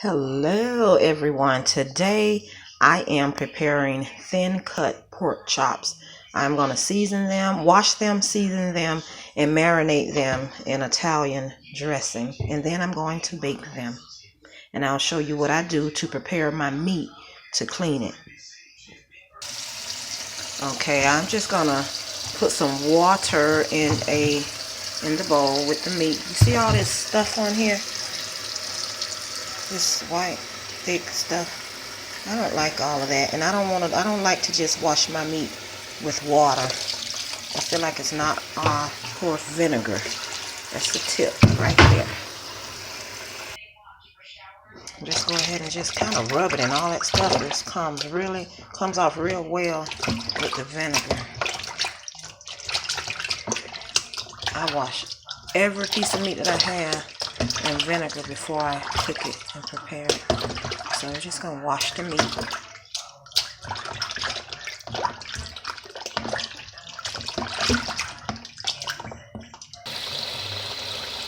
Hello everyone. Today I am preparing thin cut pork chops. I'm going to season them, wash them, season them, and marinate them in Italian dressing. And then I'm going to bake them. And I'll show you what I do to prepare my meat to clean it. Okay, I'm just going to put some water in the bowl with the meat. You see all this stuff on here? This white thick stuff. I don't like all of that, and I don't like to just wash my meat with water. I feel like it's not pour vinegar. That's the tip right there. Just go ahead and just kind of rub it, and all that stuff just comes off real well with the vinegar. I wash every piece of meat that I have in vinegar before I cook it and prepare it. So I'm just going to wash the meat.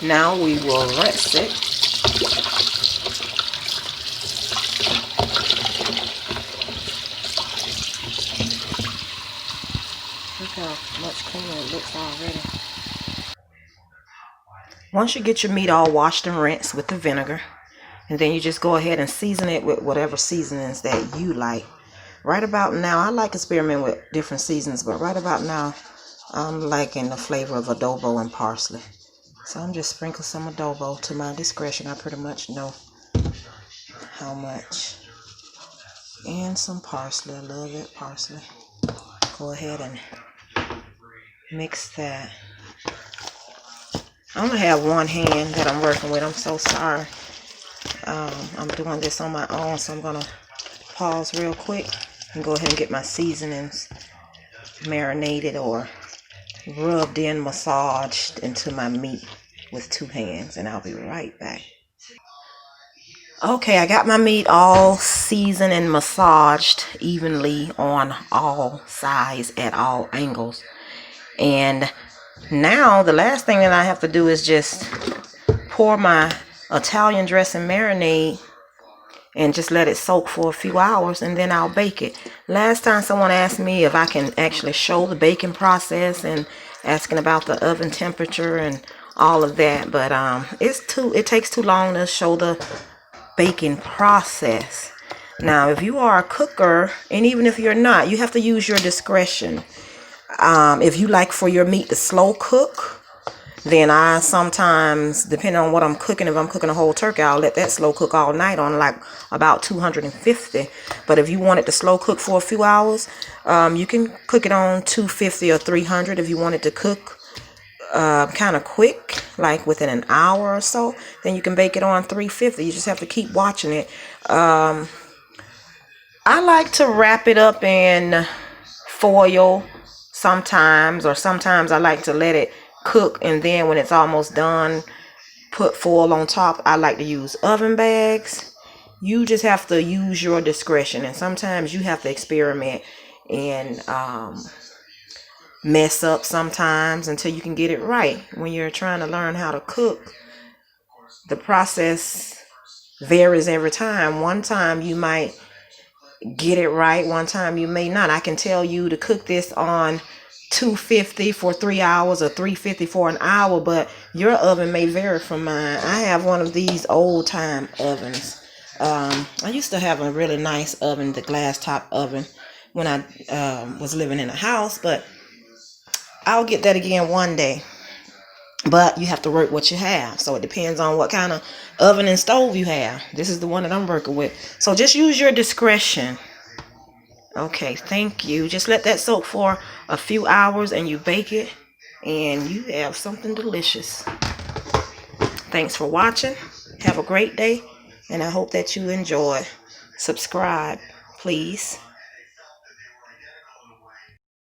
Now we will rinse it. Look how much cleaner it looks already. Once you get your meat all washed and rinsed with the vinegar, and then you just go ahead and season it with whatever seasonings that you like. Right about now, I like experimenting with different seasonings, but right about now, I'm liking the flavor of adobo and parsley. So I'm just sprinkling some adobo to my discretion. I pretty much know how much. And some parsley. I love that parsley. Go ahead and mix that. I only have one hand that I'm working with. I'm so sorry. I'm doing this on my own, so I'm going to pause real quick and go ahead and get my seasonings marinated or rubbed in, massaged into my meat with two hands, and I'll be right back. Okay, I got my meat all seasoned and massaged evenly on all sides at all angles. And now the last thing that I have to do is just pour my Italian dressing marinade and just let it soak for a few hours, and then I'll bake it. Last time someone asked me if I can actually show the baking process and asking about the oven temperature and all of that, but it takes too long to show the baking process. Now, if you are a cooker, and even if you're not, you have to use your discretion. If you like for your meat to slow cook, then I sometimes, depending on what I'm cooking, if I'm cooking a whole turkey, I'll let that slow cook all night on like about 250. But if you want it to slow cook for a few hours, you can cook it on 250 or 300. If you want it to cook kind of quick, like within an hour or so, then you can bake it on 350. You just have to keep watching it. I like to wrap it up in foil sometimes, or sometimes I like to let it cook, and then when it's almost done, put foil on top. I like to use oven bags. You just have to use your discretion, and sometimes you have to experiment and mess up sometimes until you can get it right. When you're trying to learn how to cook, the process varies every time. One time you might get it right, one time you may not. I can tell you to cook this on 250 for 3 hours or 350 for an hour, but your oven may vary from mine. I have one of these old time ovens. I used to have a really nice oven, the glass top oven, when I was living in a house, but I'll get that again one day. But you have to work what you have, so it depends on what kind of oven and stove you have. This is the one that I'm working with, so just use your discretion. Okay, thank you. Just let that soak for a few hours and you bake it, and you have something delicious. Thanks for watching. Have a great day, and I hope that you enjoy. Subscribe, please.